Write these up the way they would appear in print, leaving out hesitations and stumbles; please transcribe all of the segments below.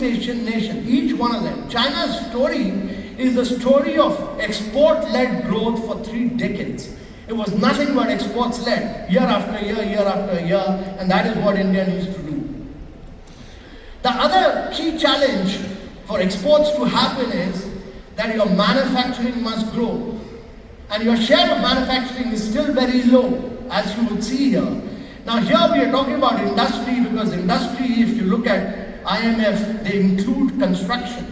nation, each one of them. China's story is the story of export-led growth for 3 decades. It was nothing but exports-led, year after year, and that is what India needs to do. The other key challenge for exports to happen is that your manufacturing must grow. And your share of manufacturing is still very low, as you would see here. Now here we are talking about industry, because industry, if you look at IMF, they include construction.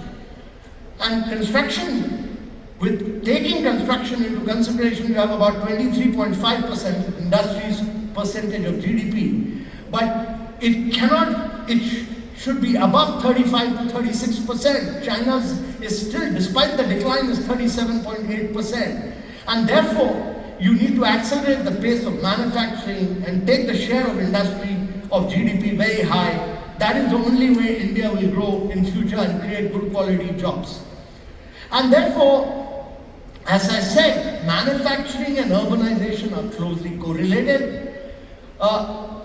And construction, with taking construction into consideration, you have about 23.5% industry's percentage of GDP. But it should be above 35 to 36%. China's is still, despite the decline, is 37.8%. And therefore, you need to accelerate the pace of manufacturing and take the share of industry of GDP very high. That is the only way India will grow in future and create good quality jobs. And therefore, as I said, manufacturing and urbanization are closely correlated.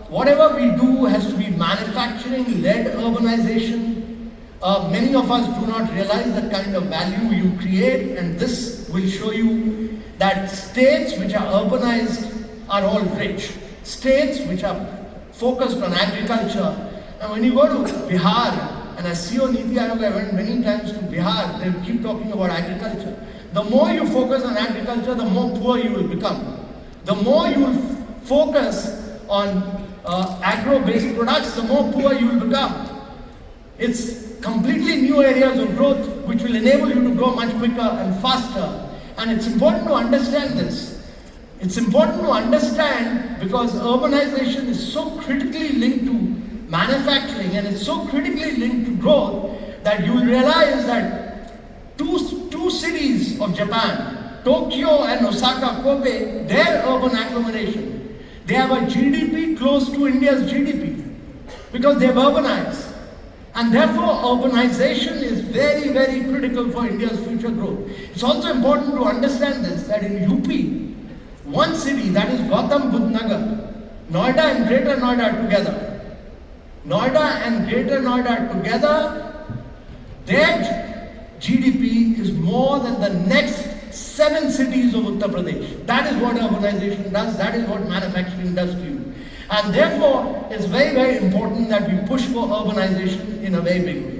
Whatever we do has to be manufacturing-led urbanization. Many of us do not realize the kind of value you create, and this will show you that states which are urbanized are all rich. States which are focused on agriculture. And when you go to Bihar, and as CEO Niti Aayog, I went many times to Bihar, they keep talking about agriculture. The more you focus on agriculture, the more poor you will become. The more you will focus on agro-based products, the more poor you will become. It's completely new areas of growth which will enable you to grow much quicker and faster. And it's important to understand this. It's important to understand because urbanization is so critically linked to manufacturing and it's so critically linked to growth that you will realize that two cities of Japan, Tokyo and Osaka, Kobe, their urban agglomeration, they have a GDP close to India's GDP because they have urbanized. And therefore, urbanization is very, very critical for India's future growth. It's also important to understand this, that in UP, one city, that is Gautam Budh Nagar, Noida and Greater Noida together, their GDP is more than the next 7 cities of Uttar Pradesh. That is what urbanization does, that is what manufacturing does to you. And therefore, it's very, very important that we push for urbanization in a very big way.